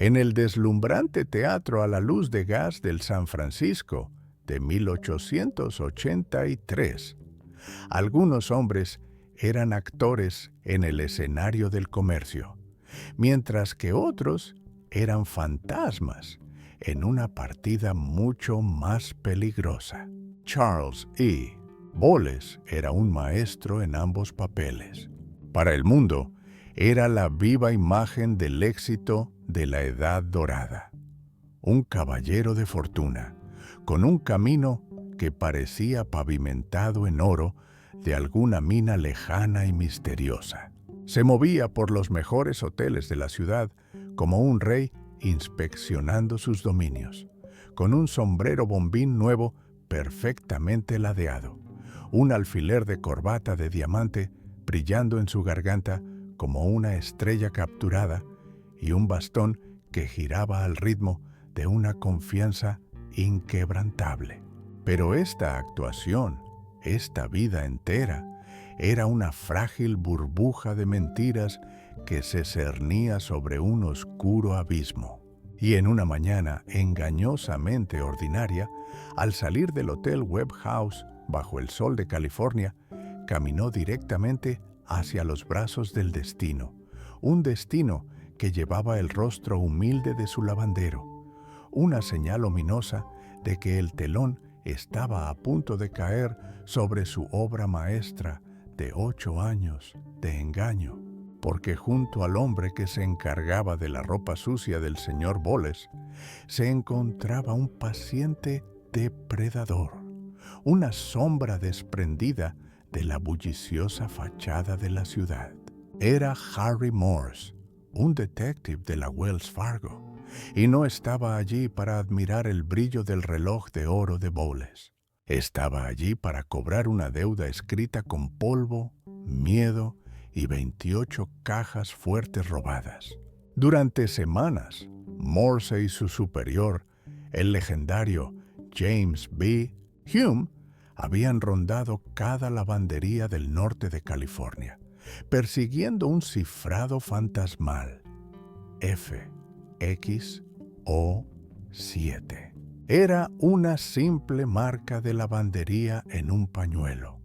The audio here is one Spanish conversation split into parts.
en el deslumbrante Teatro a la Luz de Gas del San Francisco de 1883. Algunos hombres eran actores en el escenario del comercio, mientras que otros eran fantasmas en una partida mucho más peligrosa. Charles E. Bowles era un maestro en ambos papeles. Para el mundo, era la viva imagen del éxito de la Edad Dorada. Un caballero de fortuna, con un camino que parecía pavimentado en oro de alguna mina lejana y misteriosa. Se movía por los mejores hoteles de la ciudad como un rey inspeccionando sus dominios, con un sombrero bombín nuevo perfectamente ladeado, un alfiler de corbata de diamante brillando en su garganta como una estrella capturada y un bastón que giraba al ritmo de una confianza inquebrantable. Pero esta actuación, esta vida entera, era una frágil burbuja de mentiras que se cernía sobre un oscuro abismo. Y en una mañana engañosamente ordinaria, al salir del Hotel Webb House bajo el sol de California, caminó directamente hacia los brazos del destino, un destino que llevaba el rostro humilde de su lavandero, una señal ominosa de que el telón estaba a punto de caer sobre su obra maestra de 8 años de engaño, porque junto al hombre que se encargaba de la ropa sucia del señor Bowles, se encontraba un paciente depredador, una sombra desprendida de la bulliciosa fachada de la ciudad. Era Harry Morse, un detective de la Wells Fargo, y no estaba allí para admirar el brillo del reloj de oro de Bowles. Estaba allí para cobrar una deuda escrita con polvo, miedo y 28 cajas fuertes robadas. Durante semanas, Morse y su superior, el legendario James B. Hume, habían rondado cada lavandería del norte de California, persiguiendo un cifrado fantasmal, FXO7. Era una simple marca de lavandería en un pañuelo,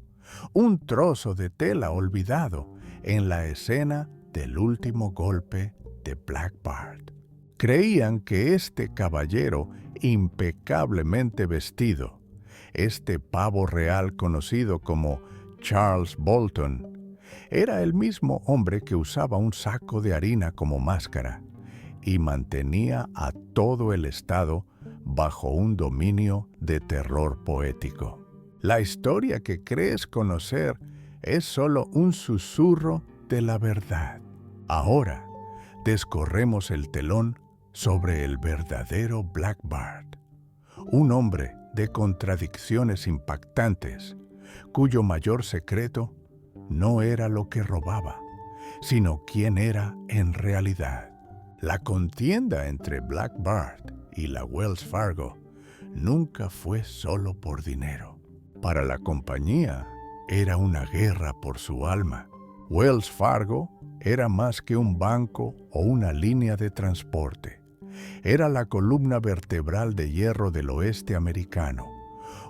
un trozo de tela olvidado en la escena del último golpe de Black Bart. Creían que este caballero impecablemente vestido, este pavo real conocido como Charles Bolton, era el mismo hombre que usaba un saco de harina como máscara y mantenía a todo el estado bajo un dominio de terror poético. La historia que crees conocer es solo un susurro de la verdad. Ahora descorremos el telón sobre el verdadero Black Bart, un hombre de contradicciones impactantes, cuyo mayor secreto no era lo que robaba, sino quién era en realidad. La contienda entre Black Bart y la Wells Fargo nunca fue solo por dinero. Para la compañía era una guerra por su alma. Wells Fargo era más que un banco o una línea de transporte. Era la columna vertebral de hierro del oeste americano,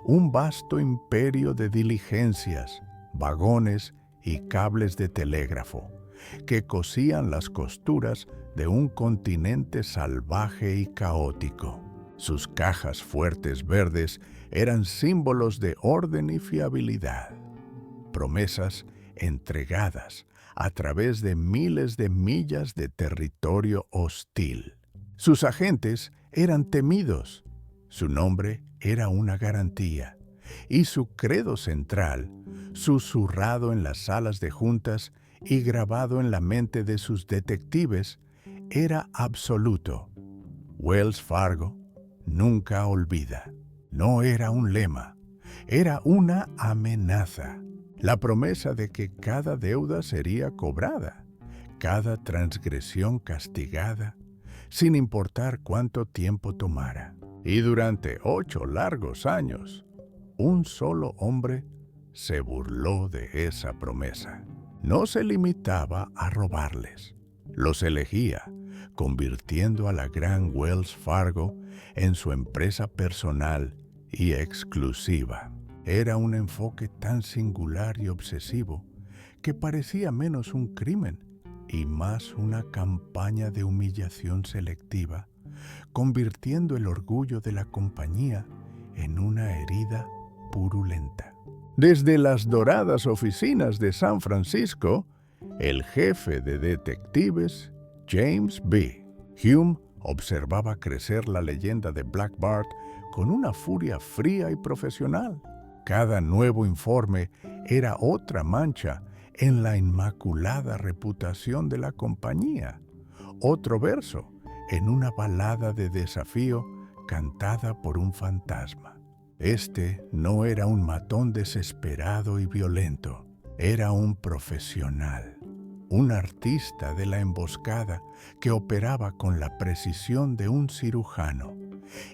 un vasto imperio de diligencias, vagones y cables de telégrafo, que cosían las costuras de un continente salvaje y caótico. Sus cajas fuertes verdes eran símbolos de orden y fiabilidad, promesas entregadas a través de miles de millas de territorio hostil. Sus agentes eran temidos, su nombre era una garantía, y su credo central, susurrado en las salas de juntas y grabado en la mente de sus detectives, era absoluto. Wells Fargo nunca olvida. No era un lema, era una amenaza. La promesa de que cada deuda sería cobrada, cada transgresión castigada, sin importar cuánto tiempo tomara. Y durante 8 largos años, un solo hombre se burló de esa promesa. No se limitaba a robarles, los elegía convirtiendo a la gran Wells Fargo en su empresa personal y exclusiva. Era un enfoque tan singular y obsesivo que parecía menos un crimen y más una campaña de humillación selectiva, convirtiendo el orgullo de la compañía en una herida purulenta. Desde las doradas oficinas de San Francisco, el jefe de detectives, James B. Hume, observaba crecer la leyenda de Black Bart con una furia fría y profesional. Cada nuevo informe era otra mancha en la inmaculada reputación de la compañía, otro verso en una balada de desafío cantada por un fantasma. Este no era un matón desesperado y violento, era un profesional, un artista de la emboscada que operaba con la precisión de un cirujano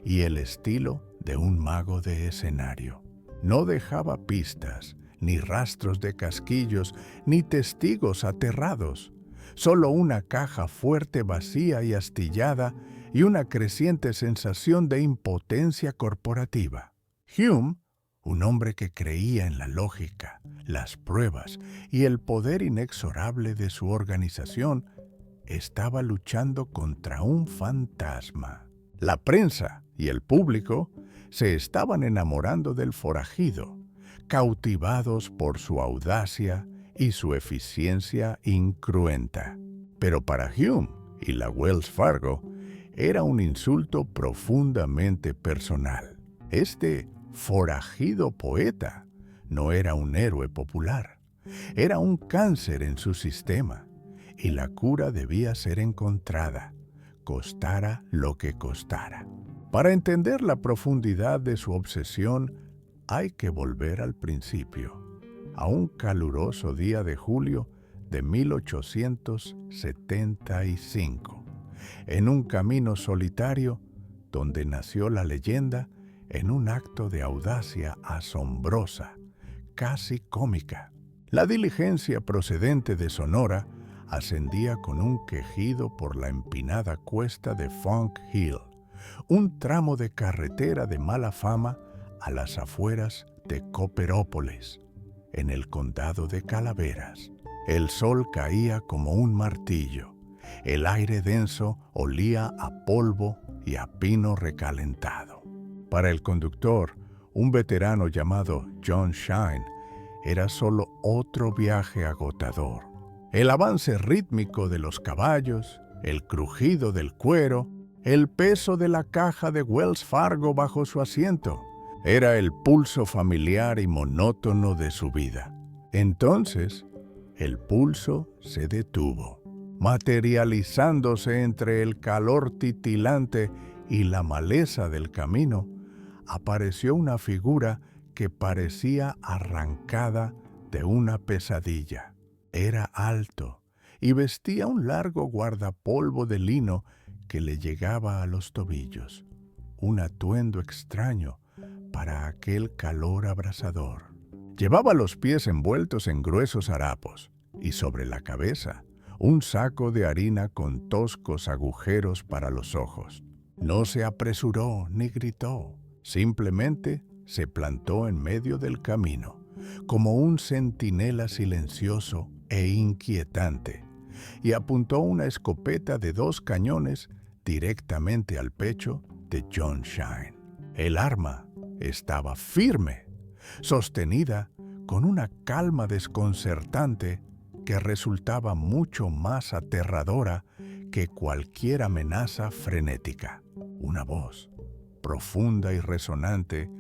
y el estilo de un mago de escenario. No dejaba pistas, ni rastros de casquillos, ni testigos aterrados. Solo una caja fuerte, vacía y astillada y una creciente sensación de impotencia corporativa. Hume, un hombre que creía en la lógica, las pruebas y el poder inexorable de su organización, estaba luchando contra un fantasma. La prensa y el público se estaban enamorando del forajido, cautivados por su audacia y su eficiencia incruenta. Pero para Hume y la Wells Fargo era un insulto profundamente personal. Este forajido poeta no era un héroe popular, era un cáncer en su sistema, y la cura debía ser encontrada, costara lo que costara. Para entender la profundidad de su obsesión, hay que volver al principio, a un caluroso día de julio de 1875, en un camino solitario donde nació la leyenda en un acto de audacia asombrosa, casi cómica. La diligencia procedente de Sonora ascendía con un quejido por la empinada cuesta de Funk Hill, un tramo de carretera de mala fama a las afueras de Copperópolis, en el condado de Calaveras. El sol caía como un martillo, el aire denso olía a polvo y a pino recalentado. Para el conductor, un veterano llamado John Shine, era solo otro viaje agotador. El avance rítmico de los caballos, el crujido del cuero, el peso de la caja de Wells Fargo bajo su asiento, era el pulso familiar y monótono de su vida. Entonces, el pulso se detuvo, materializándose entre el calor titilante y la maleza del camino. Apareció una figura que parecía arrancada de una pesadilla. Era alto y vestía un largo guardapolvo de lino que le llegaba a los tobillos, un atuendo extraño para aquel calor abrasador. Llevaba los pies envueltos en gruesos harapos y sobre la cabeza un saco de harina con toscos agujeros para los ojos. No se apresuró ni gritó, simplemente se plantó en medio del camino, como un centinela silencioso e inquietante, y apuntó una escopeta de 2 cañones directamente al pecho de John Shine. El arma estaba firme, sostenida con una calma desconcertante que resultaba mucho más aterradora que cualquier amenaza frenética. Una voz, profunda y resonante,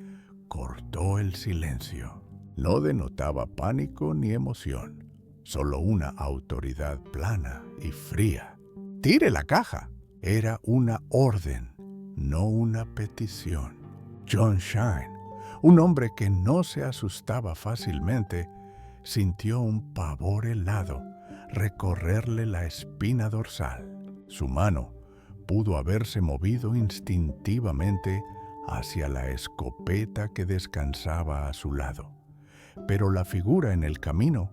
cortó el silencio. No denotaba pánico ni emoción, solo una autoridad plana y fría. ¡Tire la caja! Era una orden, no una petición. John Shine, un hombre que no se asustaba fácilmente, sintió un pavor helado recorrerle la espina dorsal. Su mano pudo haberse movido instintivamente hacia la escopeta que descansaba a su lado, pero la figura en el camino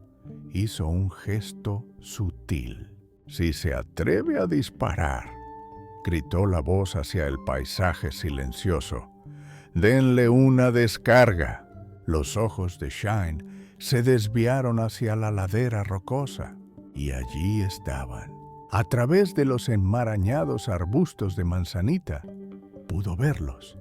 hizo un gesto sutil. Si se atreve a disparar, gritó la voz hacia el paisaje silencioso, denle una descarga. Los ojos de Shine se desviaron hacia la ladera rocosa y allí estaban. A través de los enmarañados arbustos de manzanita, pudo verlos.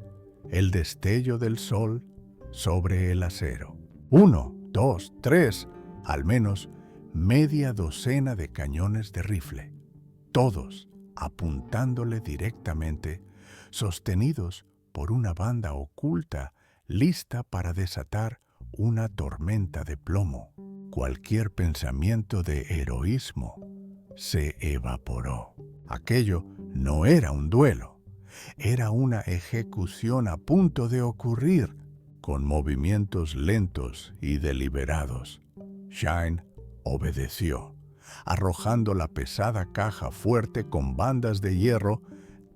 El destello del sol sobre el acero. 1, 2, 3, al menos media docena de cañones de rifle, todos apuntándole directamente, sostenidos por una banda oculta lista para desatar una tormenta de plomo. Cualquier pensamiento de heroísmo se evaporó. Aquello no era un duelo, era una ejecución a punto de ocurrir, con movimientos lentos y deliberados. Shine obedeció, arrojando la pesada caja fuerte con bandas de hierro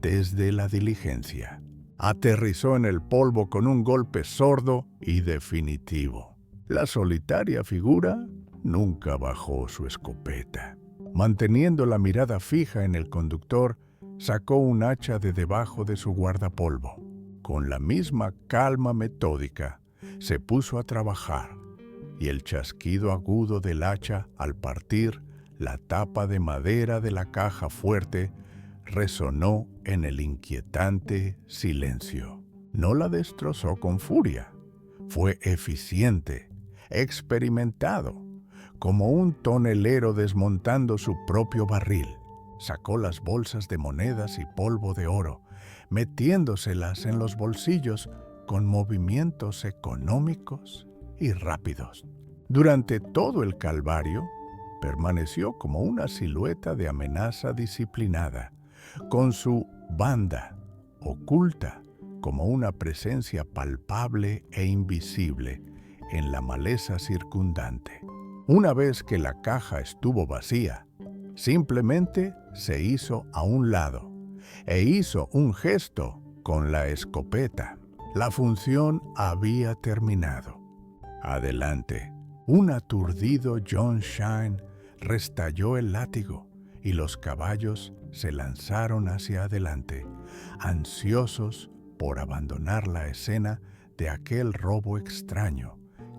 desde la diligencia. Aterrizó en el polvo con un golpe sordo y definitivo. La solitaria figura nunca bajó su escopeta. Manteniendo la mirada fija en el conductor, sacó un hacha de debajo de su guardapolvo. Con la misma calma metódica, se puso a trabajar, y el chasquido agudo del hacha al partir la tapa de madera de la caja fuerte resonó en el inquietante silencio. No la destrozó con furia. Fue eficiente, experimentado, como un tonelero desmontando su propio barril. Sacó las bolsas de monedas y polvo de oro, metiéndoselas en los bolsillos con movimientos económicos y rápidos. Durante todo el calvario, permaneció como una silueta de amenaza disciplinada, con su banda oculta como una presencia palpable e invisible en la maleza circundante. Una vez que la caja estuvo vacía, simplemente se hizo a un lado e hizo un gesto con la escopeta. La función había terminado. Adelante. Un aturdido John Shine restalló el látigo y los caballos se lanzaron hacia adelante, ansiosos por abandonar la escena de aquel robo extraño,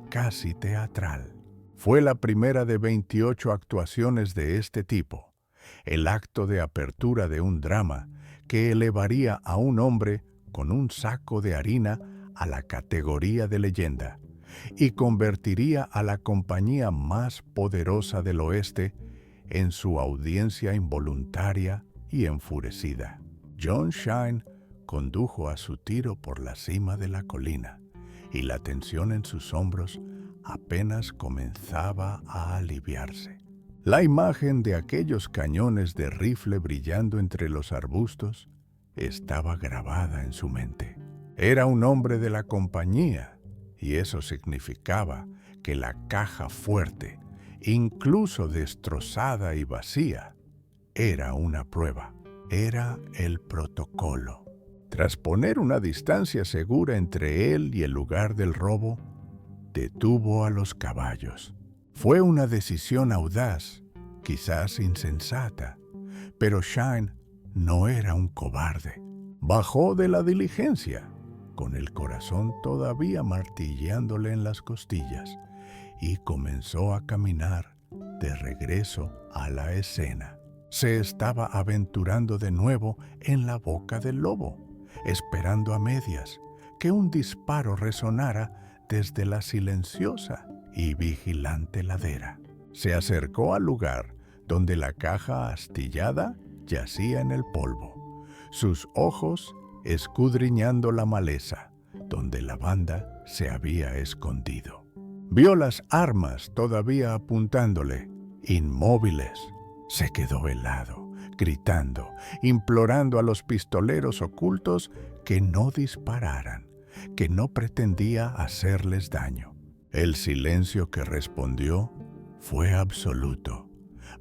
casi teatral. Fue la primera de 28 actuaciones de este tipo, el acto de apertura de un drama que elevaría a un hombre con un saco de harina a la categoría de leyenda y convertiría a la compañía más poderosa del oeste en su audiencia involuntaria y enfurecida. John Shine condujo a su tiro por la cima de la colina y la tensión en sus hombros apenas comenzaba a aliviarse. La imagen de aquellos cañones de rifle brillando entre los arbustos estaba grabada en su mente. Era un hombre de la compañía, y eso significaba que la caja fuerte, incluso destrozada y vacía, era una prueba, era el protocolo. Tras poner una distancia segura entre él y el lugar del robo, detuvo a los caballos. Fue una decisión audaz, quizás insensata, pero Shine no era un cobarde. Bajó de la diligencia, con el corazón todavía martilleándole en las costillas, y comenzó a caminar de regreso a la escena. Se estaba aventurando de nuevo en la boca del lobo, esperando a medias que un disparo resonara desde la silenciosa y vigilante ladera. Se acercó al lugar donde la caja astillada yacía en el polvo, sus ojos escudriñando la maleza donde la banda se había escondido. Vio las armas todavía apuntándole, inmóviles. Se quedó helado, gritando, implorando a los pistoleros ocultos que no dispararan, que no pretendía hacerles daño. El silencio que respondió fue absoluto,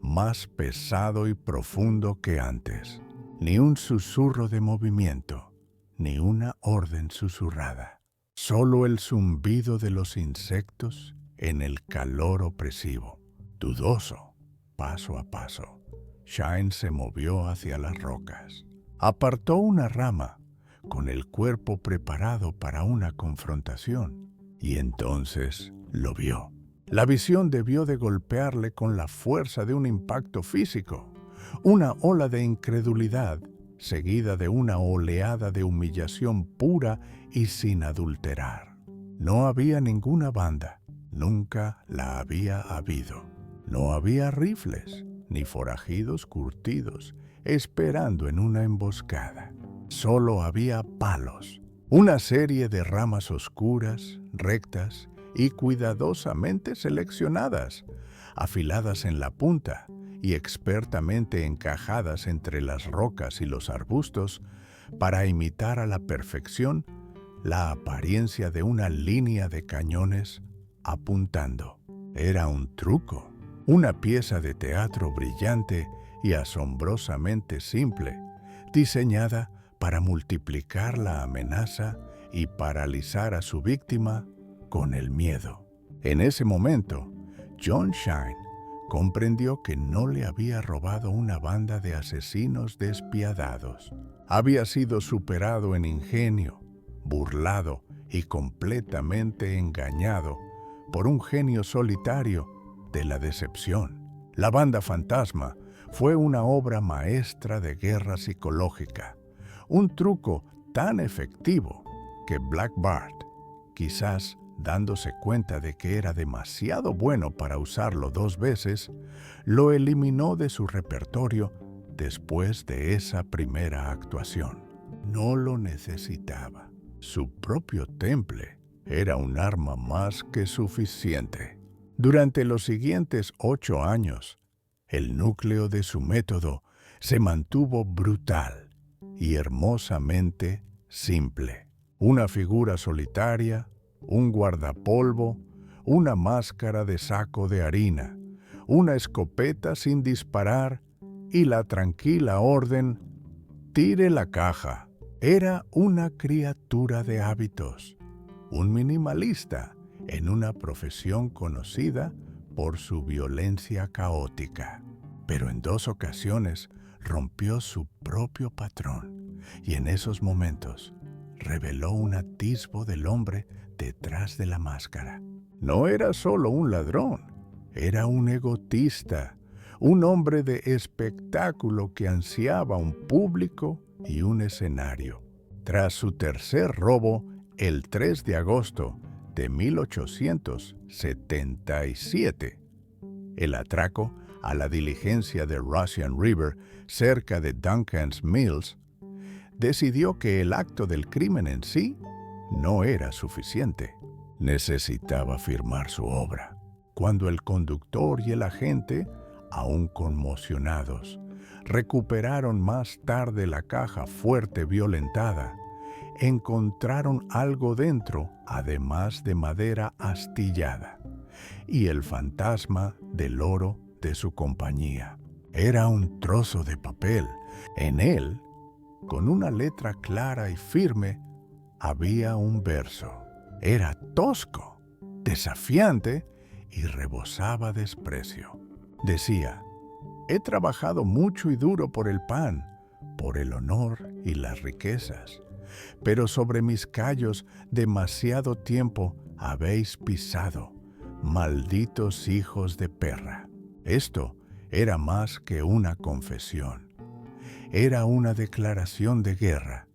más pesado y profundo que antes. Ni un susurro de movimiento, ni una orden susurrada. Solo el zumbido de los insectos en el calor opresivo, dudoso, paso a paso, Shine se movió hacia las rocas. Apartó una rama, con el cuerpo preparado para una confrontación, y entonces lo vio. La visión debió de golpearle con la fuerza de un impacto físico, una ola de incredulidad seguida de una oleada de humillación pura y sin adulterar. No había ninguna banda, nunca la había habido. No había rifles, ni forajidos curtidos, esperando en una emboscada. Solo había palos, una serie de ramas oscuras, rectas y cuidadosamente seleccionadas, afiladas en la punta y expertamente encajadas entre las rocas y los arbustos para imitar a la perfección la apariencia de una línea de cañones apuntando. Era un truco, una pieza de teatro brillante y asombrosamente simple, diseñada para multiplicar la amenaza y paralizar a su víctima con el miedo. En ese momento, John Shine comprendió que no le había robado una banda de asesinos despiadados. Había sido superado en ingenio, burlado y completamente engañado por un genio solitario de la decepción. La banda fantasma fue una obra maestra de guerra psicológica, un truco tan efectivo que Black Bart, quizás dándose cuenta de que era demasiado bueno para usarlo 2 veces, lo eliminó de su repertorio después de esa primera actuación. No lo necesitaba. Su propio temple era un arma más que suficiente. Durante los siguientes 8 años, el núcleo de su método se mantuvo brutal y hermosamente simple. Una figura solitaria, un guardapolvo, una máscara de saco de harina, una escopeta sin disparar y la tranquila orden: tire la caja. Era una criatura de hábitos, un minimalista en una profesión conocida por su violencia caótica. Pero en 2 ocasiones rompió su propio patrón y en esos momentos reveló un atisbo del hombre detrás de la máscara. No era solo un ladrón, era un egotista, un hombre de espectáculo que ansiaba un público y un escenario. Tras su tercer robo, el 3 de agosto de 1877, el atraco a la diligencia de Russian River, cerca de Duncan's Mills, decidió que el acto del crimen en sí no era suficiente. Necesitaba firmar su obra. Cuando el conductor y el agente, aún conmocionados, recuperaron más tarde la caja fuerte violentada, encontraron algo dentro, además de madera astillada, y el fantasma del oro de su compañía. Era un trozo de papel. En él, con una letra clara y firme, había un verso. Era tosco, desafiante y rebosaba desprecio. Decía: he trabajado mucho y duro por el pan, por el honor y las riquezas, pero sobre mis callos demasiado tiempo habéis pisado, malditos hijos de perra. Esto era más que una confesión. Era una declaración de guerra,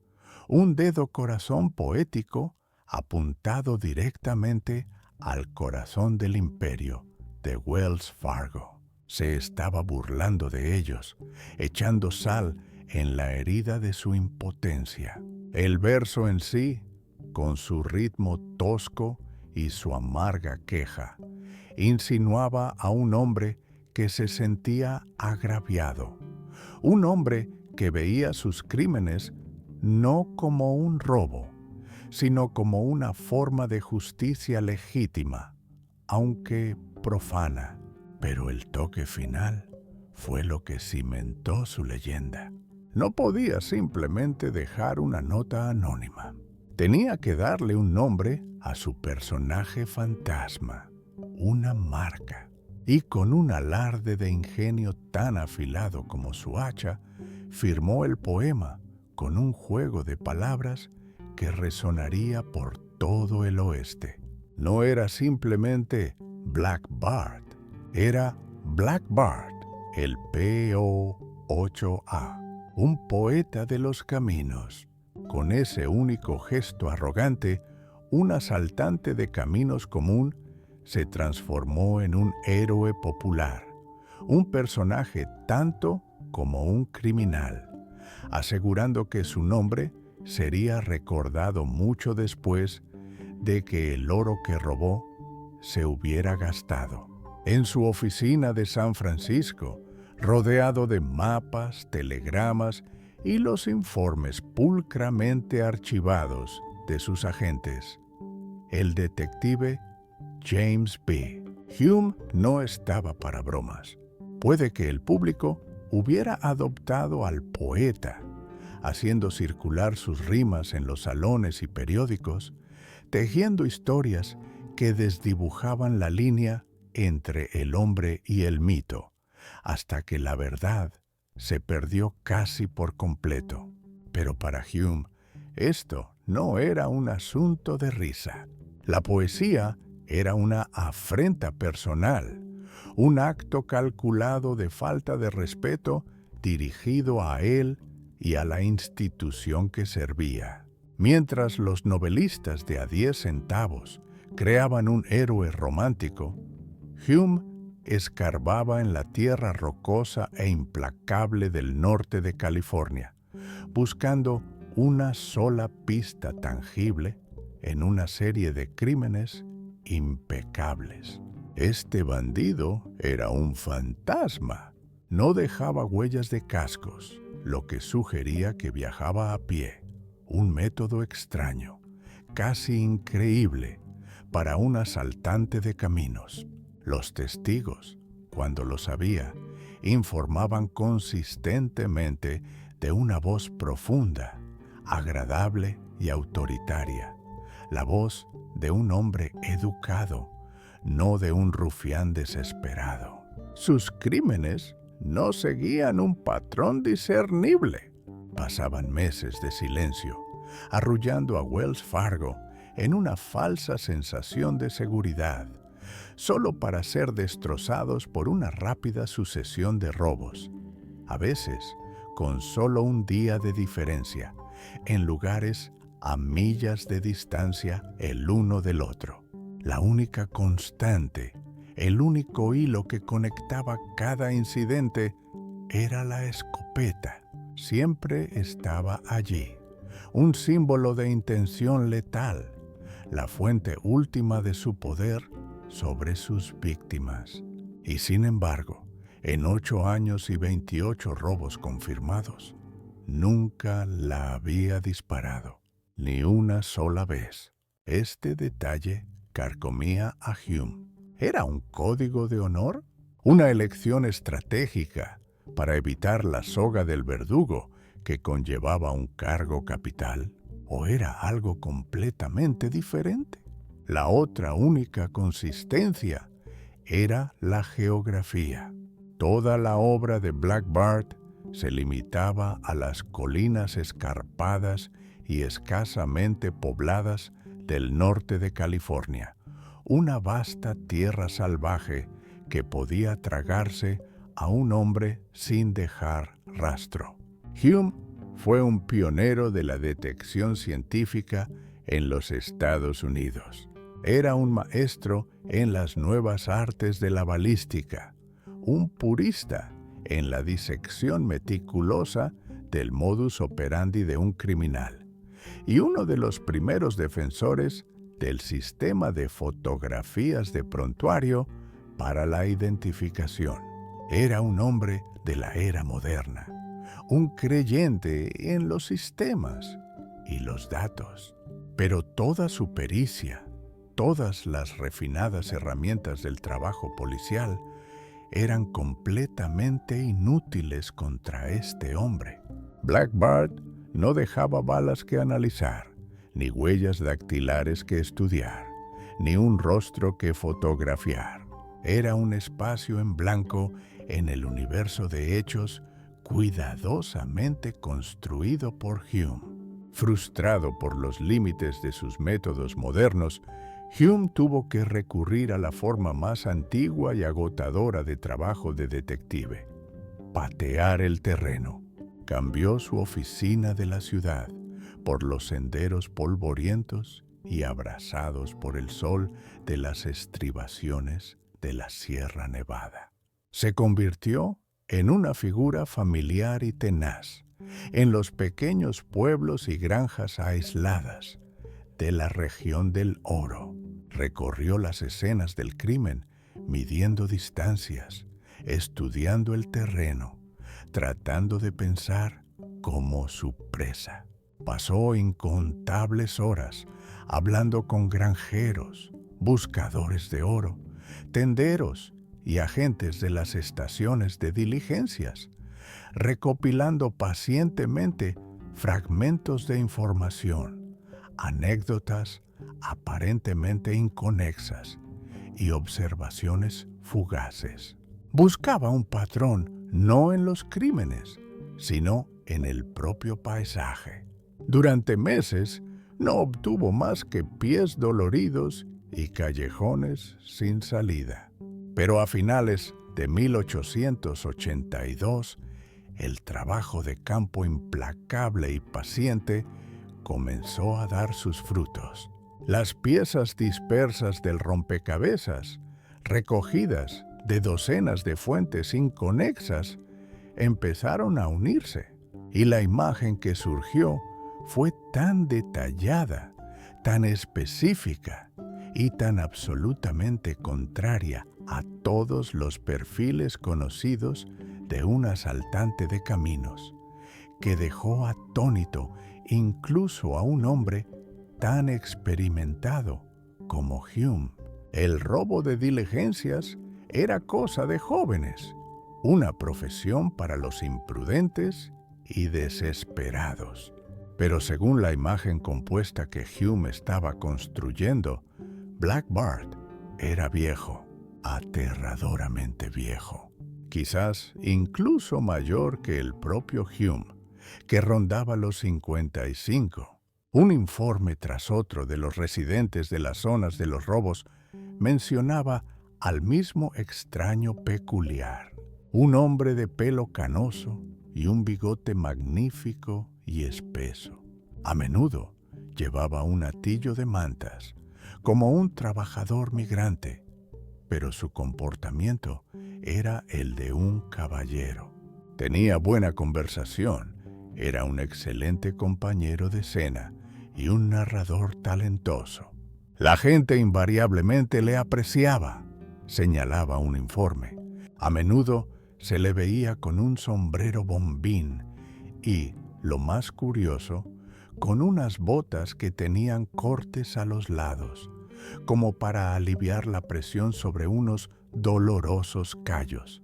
un dedo corazón poético apuntado directamente al corazón del imperio de Wells Fargo. Se estaba burlando de ellos, echando sal en la herida de su impotencia. El verso en sí, con su ritmo tosco y su amarga queja, insinuaba a un hombre que se sentía agraviado, un hombre que veía sus crímenes no como un robo, sino como una forma de justicia legítima, aunque profana. Pero el toque final fue lo que cimentó su leyenda. No podía simplemente dejar una nota anónima. Tenía que darle un nombre a su personaje fantasma, una marca. y con un alarde de ingenio tan afilado como su hacha, firmó el poema con un juego de palabras que resonaría por todo el oeste. No era simplemente Black Bart, era Black Bart, el PO8A, un poeta de los caminos. Con ese único gesto arrogante, un asaltante de caminos común se transformó en un héroe popular, un personaje tanto como un criminal, asegurando que su nombre sería recordado mucho después de que el oro que robó se hubiera gastado. En su oficina de San Francisco, rodeado de mapas, telegramas y los informes pulcramente archivados de sus agentes, el detective James B. Hume no estaba para bromas. Puede que el público hubiera adoptado al poeta, haciendo circular sus rimas en los salones y periódicos, tejiendo historias que desdibujaban la línea entre el hombre y el mito, hasta que la verdad se perdió casi por completo. Pero para Hume, esto no era un asunto de risa. La poesía era una afrenta personal, un acto calculado de falta de respeto dirigido a él y a la institución que servía. Mientras los novelistas de a 10 centavos creaban un héroe romántico, Hume escarbaba en la tierra rocosa e implacable del norte de California, buscando una sola pista tangible en una serie de crímenes impecables. Este bandido era un fantasma. No dejaba huellas de cascos, lo que sugería que viajaba a pie, un método extraño, casi increíble para un asaltante de caminos. Los testigos, cuando lo sabía, informaban consistentemente de una voz profunda, agradable y autoritaria, la voz de un hombre educado, no de un rufián desesperado. Sus crímenes no seguían un patrón discernible. Pasaban meses de silencio, arrullando a Wells Fargo en una falsa sensación de seguridad, solo para ser destrozados por una rápida sucesión de robos, a veces con solo un día de diferencia, en lugares a millas de distancia el uno del otro. La única constante, el único hilo que conectaba cada incidente era la escopeta. Siempre estaba allí, un símbolo de intención letal, la fuente última de su poder sobre sus víctimas. Y sin embargo, en 8 años y 28 robos confirmados, nunca la había disparado, ni una sola vez. Este detalle carcomía a Hume. ¿Era un código de honor? ¿Una elección estratégica para evitar la soga del verdugo que conllevaba un cargo capital? ¿O era algo completamente diferente? La otra única consistencia era la geografía. Toda la obra de Black Bart se limitaba a las colinas escarpadas y escasamente pobladas del norte de California, una vasta tierra salvaje que podía tragarse a un hombre sin dejar rastro. Hume fue un pionero de la detección científica en los Estados Unidos. Era un maestro en las nuevas artes de la balística, un purista en la disección meticulosa del modus operandi de un criminal, y uno de los primeros defensores del sistema de fotografías de prontuario para la identificación. Era un hombre de la era moderna, un creyente en los sistemas y los datos. Pero toda su pericia, todas las refinadas herramientas del trabajo policial eran completamente inútiles contra este hombre. Black Bart no dejaba balas que analizar, ni huellas dactilares que estudiar, ni un rostro que fotografiar. Era un espacio en blanco en el universo de hechos cuidadosamente construido por Hume. Frustrado por los límites de sus métodos modernos, Hume tuvo que recurrir a la forma más antigua y agotadora de trabajo de detective: patear el terreno. Cambió su oficina de la ciudad por los senderos polvorientos y abrasados por el sol de las estribaciones de la Sierra Nevada. Se convirtió en una figura familiar y tenaz en los pequeños pueblos y granjas aisladas de la región del Oro. Recorrió las escenas del crimen, midiendo distancias, estudiando el terreno, tratando de pensar como su presa. Pasó incontables horas hablando con granjeros, buscadores de oro, tenderos y agentes de las estaciones de diligencias, recopilando pacientemente fragmentos de información, anécdotas aparentemente inconexas y observaciones fugaces. Buscaba un patrón no en los crímenes, sino en el propio paisaje. Durante meses no obtuvo más que pies doloridos y callejones sin salida. Pero a finales de 1882, el trabajo de campo implacable y paciente comenzó a dar sus frutos. Las piezas dispersas del rompecabezas, recogidas de docenas de fuentes inconexas, empezaron a unirse, y la imagen que surgió fue tan detallada, tan específica y tan absolutamente contraria a todos los perfiles conocidos de un asaltante de caminos, que dejó atónito incluso a un hombre tan experimentado como Hume. El robo de diligencias era cosa de jóvenes, una profesión para los imprudentes y desesperados. Pero según la imagen compuesta que Hume estaba construyendo, Black Bart era viejo, aterradoramente viejo. Quizás incluso mayor que el propio Hume, que rondaba los 55. Un informe tras otro de los residentes de las zonas de los robos mencionaba al mismo extraño peculiar, un hombre de pelo canoso y un bigote magnífico y espeso. A menudo llevaba un atillo de mantas, como un trabajador migrante, pero su comportamiento era el de un caballero. Tenía buena conversación, era un excelente compañero de cena y un narrador talentoso. La gente invariablemente le apreciaba, señalaba un informe. A menudo se le veía con un sombrero bombín y, lo más curioso, con unas botas que tenían cortes a los lados, como para aliviar la presión sobre unos dolorosos callos,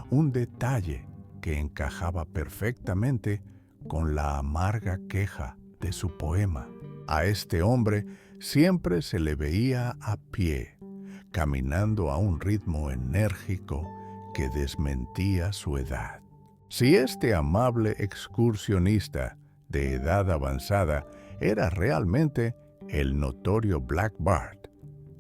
un detalle que encajaba perfectamente con la amarga queja de su poema. A este hombre siempre se le veía a pie, caminando a un ritmo enérgico que desmentía su edad. Si este amable excursionista de edad avanzada era realmente el notorio Black Bart,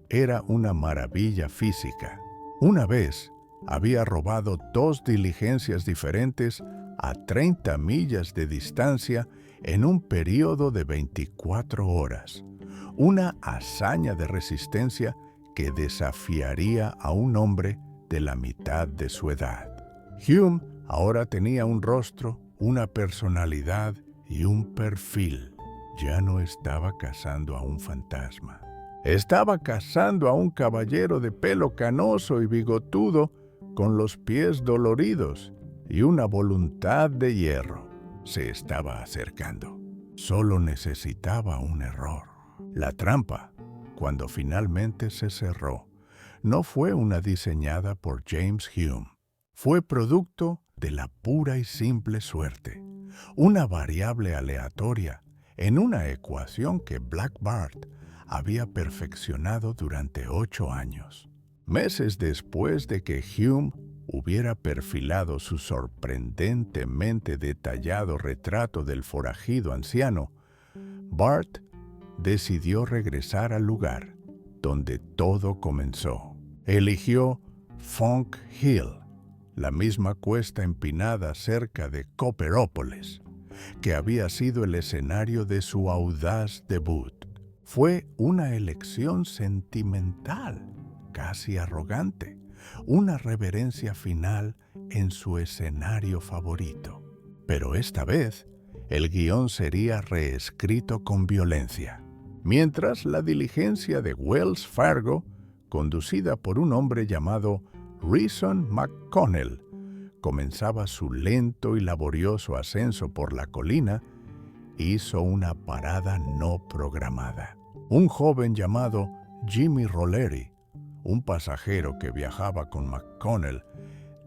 era una maravilla física. Una vez había robado 2 diligencias diferentes a 30 millas de distancia en un período de 24 horas, una hazaña de resistencia que desafiaría a un hombre de la mitad de su edad. Hume ahora tenía un rostro, una personalidad y un perfil. Ya no estaba cazando a un fantasma. Estaba cazando a un caballero de pelo canoso y bigotudo, con los pies doloridos y una voluntad de hierro. Se estaba acercando. Solo necesitaba un error. La trampa, cuando finalmente se cerró, no fue una diseñada por James Hume. Fue producto de la pura y simple suerte, una variable aleatoria en una ecuación que Black Bart había perfeccionado durante 8 años. Meses después de que Hume hubiera perfilado su sorprendentemente detallado retrato del forajido anciano, Bart decidió regresar al lugar donde todo comenzó. Eligió Funk Hill, la misma cuesta empinada cerca de Copperópolis, que había sido el escenario de su audaz debut. Fue una elección sentimental, casi arrogante, una reverencia final en su escenario favorito. Pero esta vez, el guión sería reescrito con violencia. Mientras la diligencia de Wells Fargo, conducida por un hombre llamado Reason McConnell, comenzaba su lento y laborioso ascenso por la colina, hizo una parada no programada. Un joven llamado Jimmy Rolleri, un pasajero que viajaba con McConnell,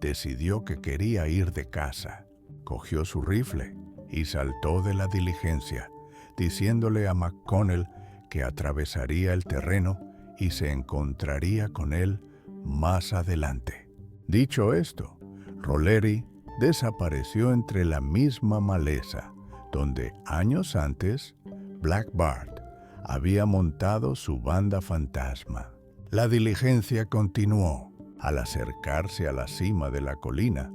decidió que quería ir de casa. Cogió su rifle y saltó de la diligencia, diciéndole a McConnell que atravesaría el terreno y se encontraría con él más adelante. Dicho esto, Rolleri desapareció entre la misma maleza donde años antes Black Bart había montado su banda fantasma. La diligencia continuó. Al acercarse a la cima de la colina,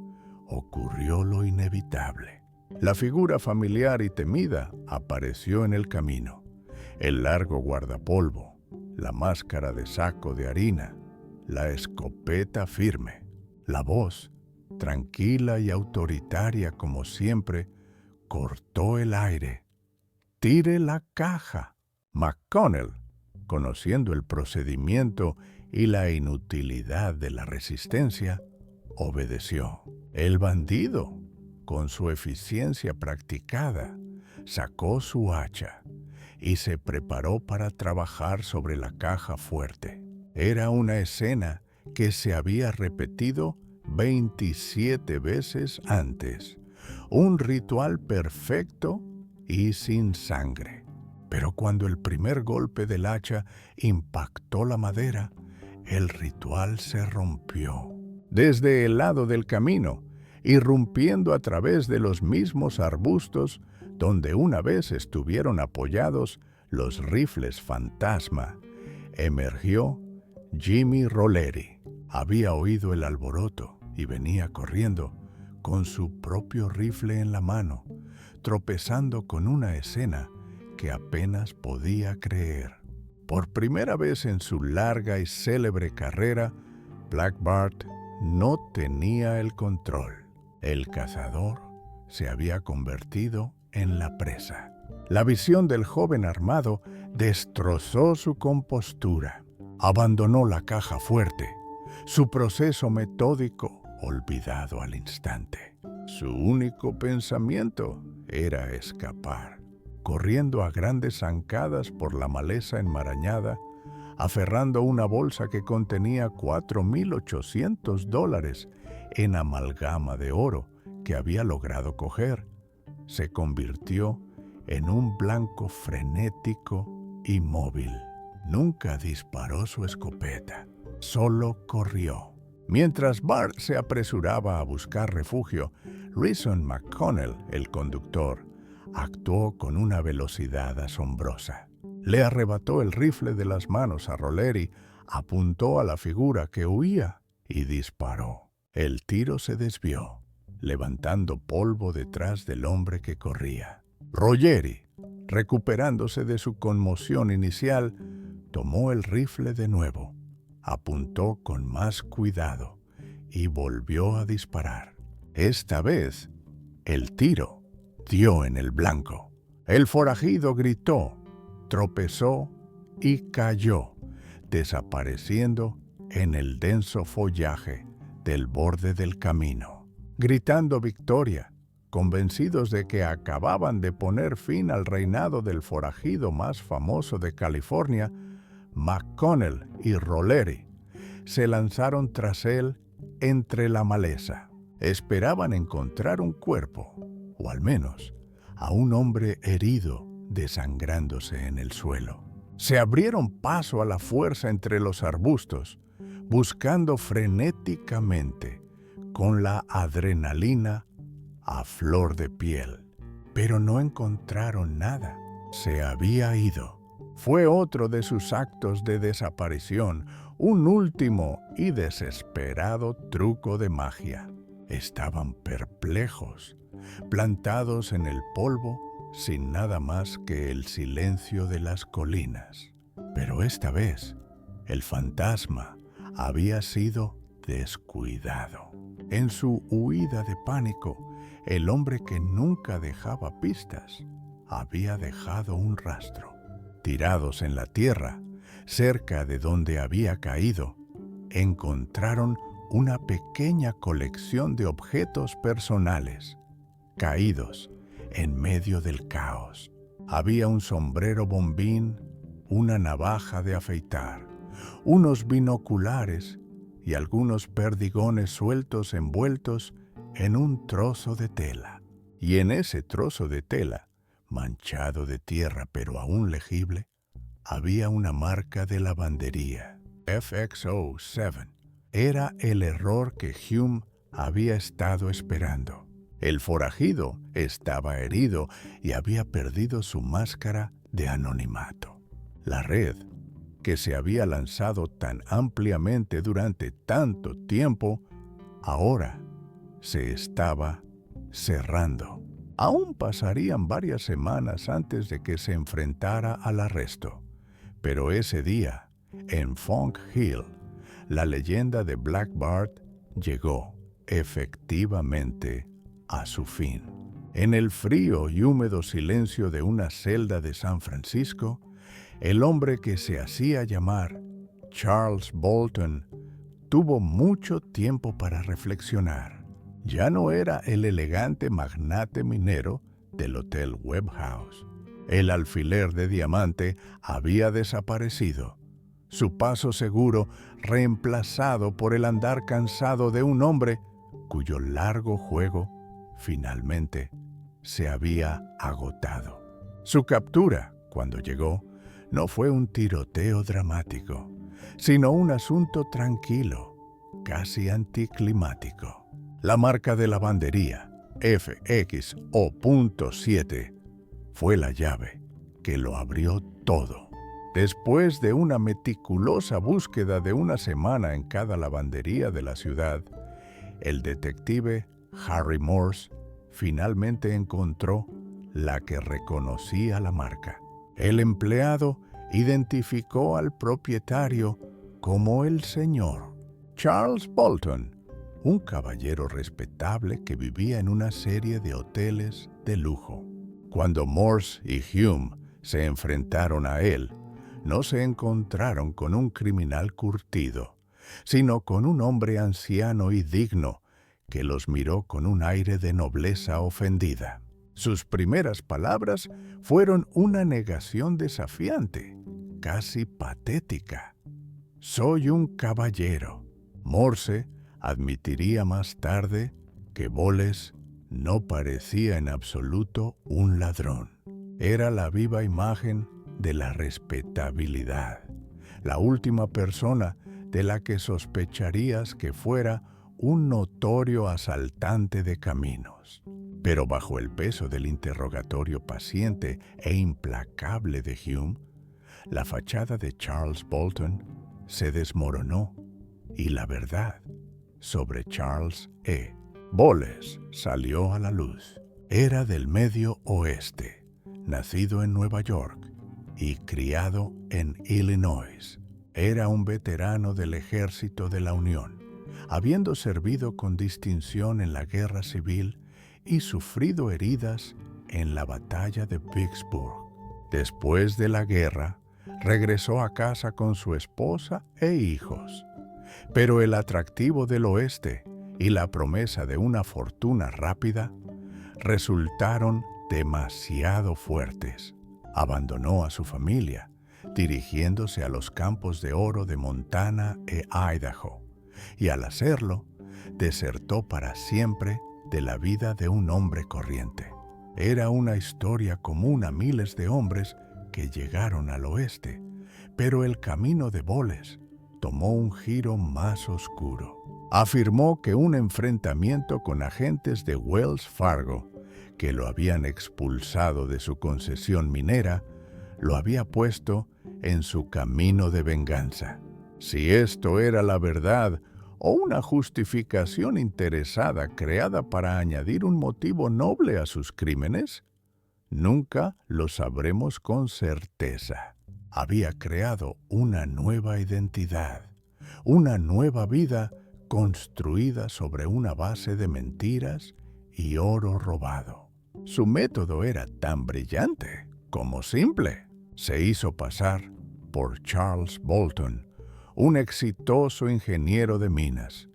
ocurrió lo inevitable. La figura familiar y temida apareció en el camino. El largo guardapolvo, la máscara de saco de harina, la escopeta firme, la voz, tranquila y autoritaria como siempre, cortó el aire. «¡Tire la caja!». McConnell, conociendo el procedimiento y la inutilidad de la resistencia, obedeció. El bandido, con su eficiencia practicada, sacó su hacha y se preparó para trabajar sobre la caja fuerte. Era una escena que se había repetido 27 veces antes, un ritual perfecto y sin sangre. Pero cuando el primer golpe del hacha impactó la madera, el ritual se rompió. Desde el lado del camino, irrumpiendo a través de los mismos arbustos donde una vez estuvieron apoyados los rifles fantasma, emergió Jimmy Rolleri. Había oído el alboroto y venía corriendo con su propio rifle en la mano, tropezando con una escena que apenas podía creer. Por primera vez en su larga y célebre carrera, Black Bart no tenía el control. El cazador se había convertido en la presa. La visión del joven armado destrozó su compostura. Abandonó la caja fuerte, su proceso metódico olvidado al instante. Su único pensamiento era escapar. Corriendo a grandes zancadas por la maleza enmarañada, aferrando una bolsa que contenía $4,800 en amalgama de oro que había logrado coger, se convirtió en un blanco frenético y móvil. Nunca disparó su escopeta, solo corrió. Mientras Bart se apresuraba a buscar refugio, Reason McConnell, el conductor, actuó con una velocidad asombrosa. Le arrebató el rifle de las manos a Rolleri, apuntó a la figura que huía y disparó. El tiro se desvió, levantando polvo detrás del hombre que corría. Rolleri, recuperándose de su conmoción inicial, tomó el rifle de nuevo, apuntó con más cuidado y volvió a disparar. Esta vez, el tiro dio en el blanco. El forajido gritó, tropezó y cayó, desapareciendo en el denso follaje del borde del camino. Gritando victoria, convencidos de que acababan de poner fin al reinado del forajido más famoso de California, McConnell y Rolleri se lanzaron tras él entre la maleza. Esperaban encontrar un cuerpo, o al menos a un hombre herido desangrándose en el suelo. Se abrieron paso a la fuerza entre los arbustos, buscando frenéticamente, con la adrenalina a flor de piel. Pero no encontraron nada. Se había ido. Fue otro de sus actos de desaparición, un último y desesperado truco de magia. Estaban perplejos, plantados en el polvo, sin nada más que el silencio de las colinas. Pero esta vez, el fantasma había sido descuidado. En su huida de pánico, el hombre que nunca dejaba pistas había dejado un rastro. Tirados en la tierra, cerca de donde había caído, encontraron una pequeña colección de objetos personales, caídos en medio del caos. Había un sombrero bombín, una navaja de afeitar, unos binoculares y algunos perdigones sueltos envueltos en un trozo de tela. Y en ese trozo de tela, manchado de tierra pero aún legible, había una marca de lavandería, FXO7. Era el error que Hume había estado esperando. El forajido estaba herido y había perdido su máscara de anonimato. La red, que se había lanzado tan ampliamente durante tanto tiempo, ahora se estaba cerrando. Aún pasarían varias semanas antes de que se enfrentara al arresto. Pero ese día, en Funk Hill, la leyenda de Black Bart llegó efectivamente a su fin. En el frío y húmedo silencio de una celda de San Francisco, el hombre que se hacía llamar Charles Bolton tuvo mucho tiempo para reflexionar. Ya no era el elegante magnate minero del Hotel Webb House. El alfiler de diamante había desaparecido. Su paso seguro reemplazado por el andar cansado de un hombre cuyo largo juego finalmente se había agotado. Su captura, cuando llegó, no fue un tiroteo dramático, sino un asunto tranquilo, casi anticlimático. La marca de lavandería, FXO.7, fue la llave que lo abrió todo. Después de una meticulosa búsqueda de una semana en cada lavandería de la ciudad, el detective Harry Morse finalmente encontró la que reconocía la marca. El empleado identificó al propietario como el señor Charles Bolton, un caballero respetable que vivía en una serie de hoteles de lujo. Cuando Morse y Hume se enfrentaron a él, no se encontraron con un criminal curtido, sino con un hombre anciano y digno que los miró con un aire de nobleza ofendida. Sus primeras palabras fueron una negación desafiante, casi patética. «Soy un caballero». Morse admitiría más tarde que Boles no parecía en absoluto un ladrón. Era la viva imagen de la respetabilidad, la última persona de la que sospecharías que fuera un notorio asaltante de caminos. Pero bajo el peso del interrogatorio paciente e implacable de Hume, la fachada de Charles Bolton se desmoronó y la verdad sobre Charles E. Boles salió a la luz. Era del Medio Oeste, nacido en Nueva York y criado en Illinois. Era un veterano del Ejército de la Unión, habiendo servido con distinción en la Guerra Civil y sufrido heridas en la Batalla de Vicksburg. Después de la guerra, regresó a casa con su esposa e hijos. Pero el atractivo del oeste y la promesa de una fortuna rápida resultaron demasiado fuertes. Abandonó a su familia, dirigiéndose a los campos de oro de Montana e Idaho, y al hacerlo, desertó para siempre de la vida de un hombre corriente. Era una historia común a miles de hombres que llegaron al oeste, pero el camino de Boles tomó un giro más oscuro. Afirmó que un enfrentamiento con agentes de Wells Fargo, que lo habían expulsado de su concesión minera, lo había puesto en su camino de venganza. Si esto era la verdad o una justificación interesada creada para añadir un motivo noble a sus crímenes, nunca lo sabremos con certeza. Había creado una nueva identidad, una nueva vida construida sobre una base de mentiras y oro robado. Su método era tan brillante como simple. Se hizo pasar por Charles Bolton, un exitoso ingeniero de minas,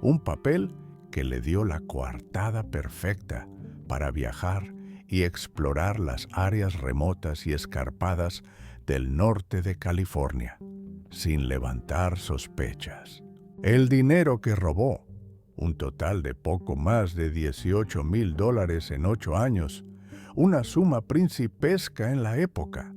un papel que le dio la coartada perfecta para viajar y explorar las áreas remotas y escarpadas del norte de California, sin levantar sospechas. El dinero que robó, un total de poco más de $18,000 en 8 años, una suma principesca en la época,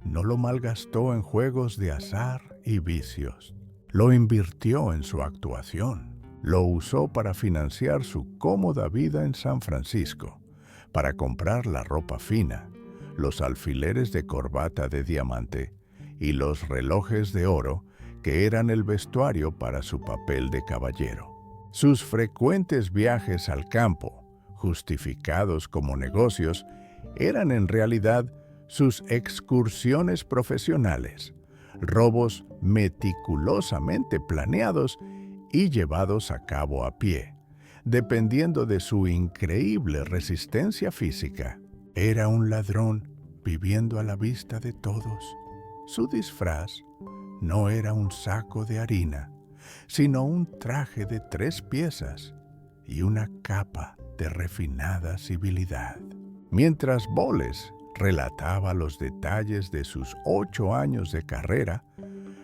no lo malgastó en juegos de azar y vicios. Lo invirtió en su actuación. Lo usó para financiar su cómoda vida en San Francisco, para comprar la ropa fina, los alfileres de corbata de diamante y los relojes de oro que eran el vestuario para su papel de caballero. Sus frecuentes viajes al campo, justificados como negocios, eran en realidad sus excursiones profesionales, robos meticulosamente planeados y llevados a cabo a pie, dependiendo de su increíble resistencia física. Era un ladrón viviendo a la vista de todos. Su disfraz no era un saco de harina, sino un traje de 3 piezas y una capa de refinada civilidad. Mientras Bowles relataba los detalles de sus 8 años de carrera,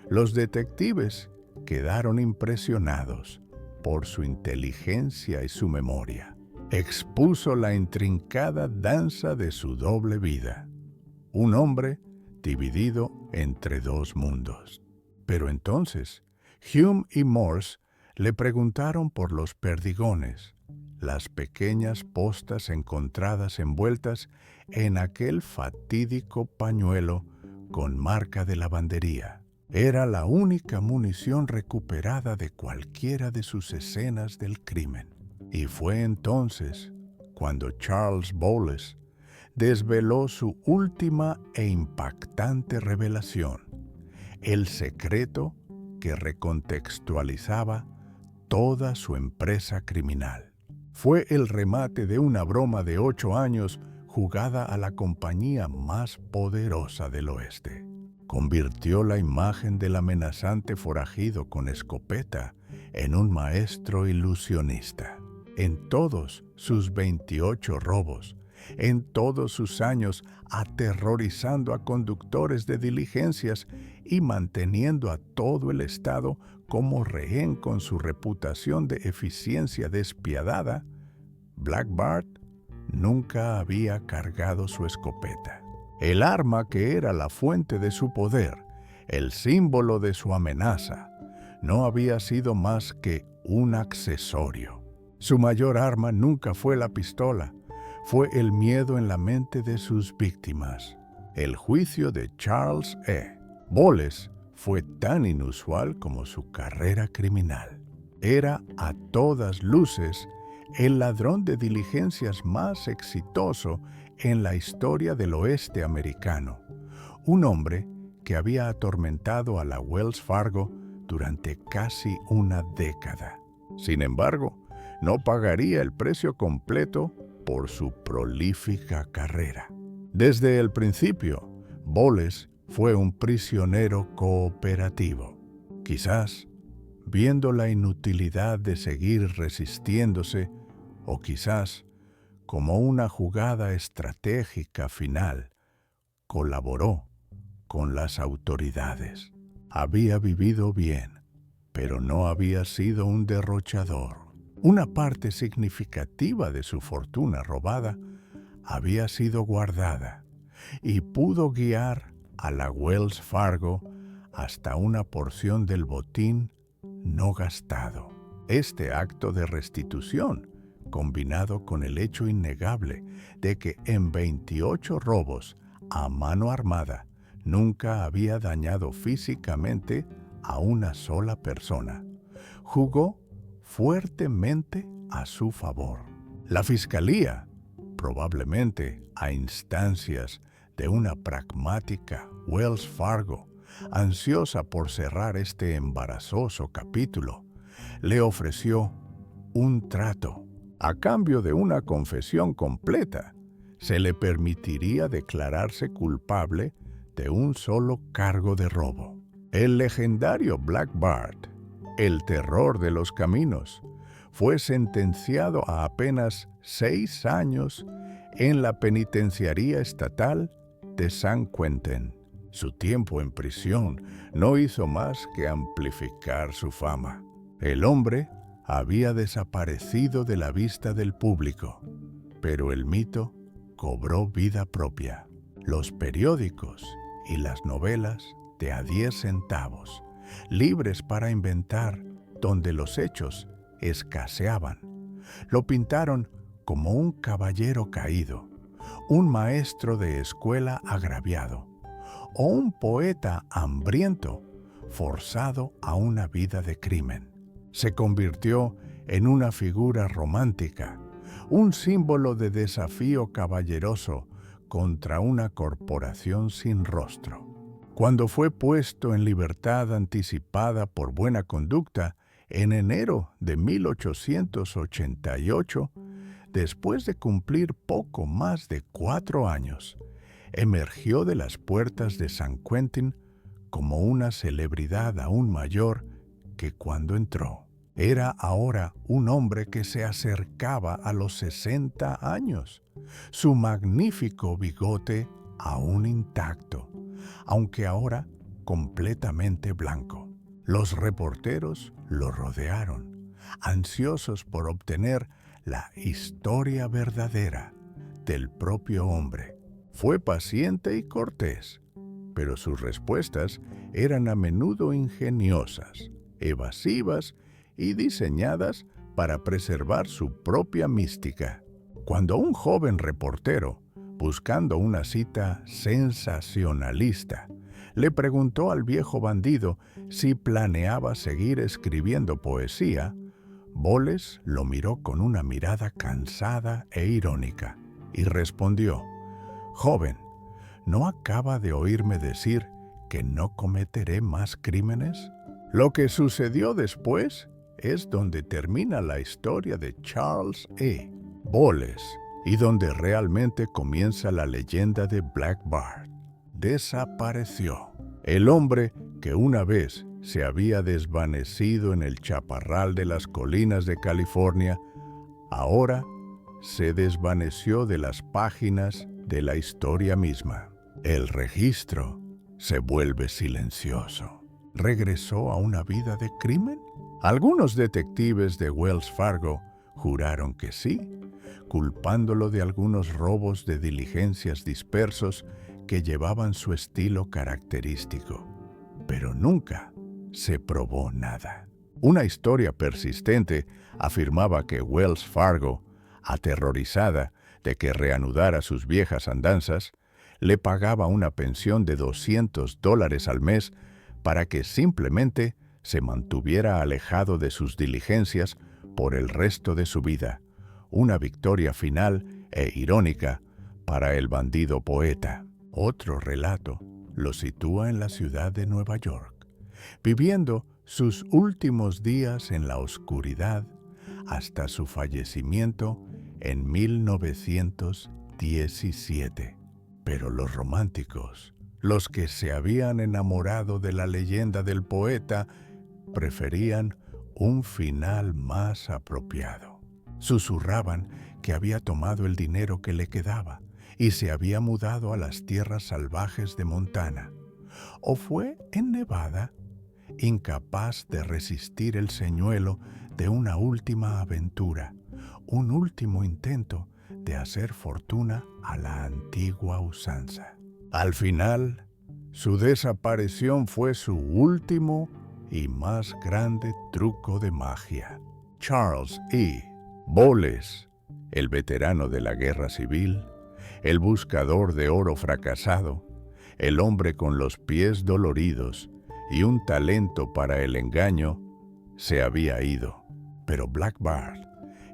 los detectives quedaron impresionados por su inteligencia y su memoria. Expuso la intrincada danza de su doble vida, un hombre dividido entre 2 mundos. Pero entonces, Hume y Morse le preguntaron por los perdigones, las pequeñas postas encontradas envueltas en aquel fatídico pañuelo con marca de lavandería. Era la única munición recuperada de cualquiera de sus escenas del crimen. Y fue entonces cuando Charles Bowles desveló su última e impactante revelación, el secreto que recontextualizaba toda su empresa criminal. Fue el remate de una broma de 8 años jugada a la compañía más poderosa del oeste. Convirtió la imagen del amenazante forajido con escopeta en un maestro ilusionista. En todos sus 28 robos, en todos sus años aterrorizando a conductores de diligencias y manteniendo a todo el estado como rehén con su reputación de eficiencia despiadada, Black Bart nunca había cargado su escopeta. El arma que era la fuente de su poder, el símbolo de su amenaza, no había sido más que un accesorio. Su mayor arma nunca fue la pistola, fue el miedo en la mente de sus víctimas. El juicio de Charles E. Bowles fue tan inusual como su carrera criminal. Era a todas luces el ladrón de diligencias más exitoso en la historia del oeste americano, un hombre que había atormentado a la Wells Fargo durante casi una década. Sin embargo, no pagaría el precio completo por su prolífica carrera. Desde el principio, Bowles fue un prisionero cooperativo. Quizás, viendo la inutilidad de seguir resistiéndose, o quizás, como una jugada estratégica final, colaboró con las autoridades. Había vivido bien, pero no había sido un derrochador. Una parte significativa de su fortuna robada había sido guardada y pudo guiar a la Wells Fargo hasta una porción del botín no gastado. Este acto de restitución, combinado con el hecho innegable de que en 28 robos a mano armada nunca había dañado físicamente a una sola persona, jugó fuertemente a su favor. La fiscalía, probablemente a instancias de una pragmática Wells Fargo, ansiosa por cerrar este embarazoso capítulo, le ofreció un trato. A cambio de una confesión completa, se le permitiría declararse culpable de un solo cargo de robo. El legendario Black Bart, el terror de los caminos, fue sentenciado a apenas 6 años en la penitenciaría estatal de San Quentin. Su tiempo en prisión no hizo más que amplificar su fama. El hombre había desaparecido de la vista del público, pero el mito cobró vida propia. Los periódicos y las novelas de a 10 centavos, libres para inventar donde los hechos escaseaban, lo pintaron como un caballero caído, un maestro de escuela agraviado o un poeta hambriento forzado a una vida de crimen. Se convirtió en una figura romántica, un símbolo de desafío caballeroso contra una corporación sin rostro. Cuando fue puesto en libertad anticipada por buena conducta en enero de 1888, después de cumplir poco más de 4 años, emergió de las puertas de San Quentin como una celebridad aún mayor que cuando entró. Era ahora un hombre que se acercaba a los 60 años, su magnífico bigote aún intacto, aunque ahora completamente blanco. Los reporteros lo rodearon, ansiosos por obtener la historia verdadera del propio hombre. Fue paciente y cortés, pero sus respuestas eran a menudo ingeniosas, evasivas y diseñadas para preservar su propia mística. Cuando un joven reportero, buscando una cita sensacionalista, le preguntó al viejo bandido si planeaba seguir escribiendo poesía, Boles lo miró con una mirada cansada e irónica y respondió: «Joven, ¿no acaba de oírme decir que no cometeré más crímenes?» Lo que sucedió después es donde termina la historia de Charles E. Boles y donde realmente comienza la leyenda de Black Bart. Desapareció. El hombre que una vez se había desvanecido en el chaparral de las colinas de California, ahora se desvaneció de las páginas de la historia misma. El registro se vuelve silencioso. ¿Regresó a una vida de crimen? Algunos detectives de Wells Fargo juraron que sí, culpándolo de algunos robos de diligencias dispersos que llevaban su estilo característico. Pero nunca se probó nada. Una historia persistente afirmaba que Wells Fargo, aterrorizada de que reanudara sus viejas andanzas, le pagaba una pensión de $200 al mes para que simplemente se mantuviera alejado de sus diligencias por el resto de su vida, una victoria final e irónica para el bandido poeta. Otro relato lo sitúa en la ciudad de Nueva York, viviendo sus últimos días en la oscuridad hasta su fallecimiento en 1917. Pero los románticos, los que se habían enamorado de la leyenda del poeta, preferían un final más apropiado. Susurraban que había tomado el dinero que le quedaba y se había mudado a las tierras salvajes de Montana. O fue en Nevada, incapaz de resistir el señuelo de una última aventura, un último intento de hacer fortuna a la antigua usanza. Al final, Su desaparición fue su último y más grande truco de magia. Charles E. Boles, el veterano de la Guerra Civil, el buscador de oro fracasado, el hombre con los pies doloridos y un talento para el engaño, se había ido. Pero Black Bart,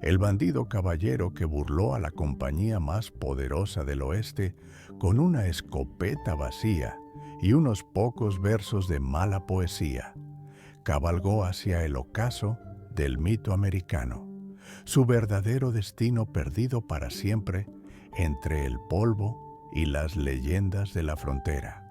el bandido caballero que burló a la compañía más poderosa del oeste con una escopeta vacía y unos pocos versos de mala poesía, cabalgó hacia el ocaso del mito americano, su verdadero destino perdido para siempre entre el polvo y las leyendas de la frontera.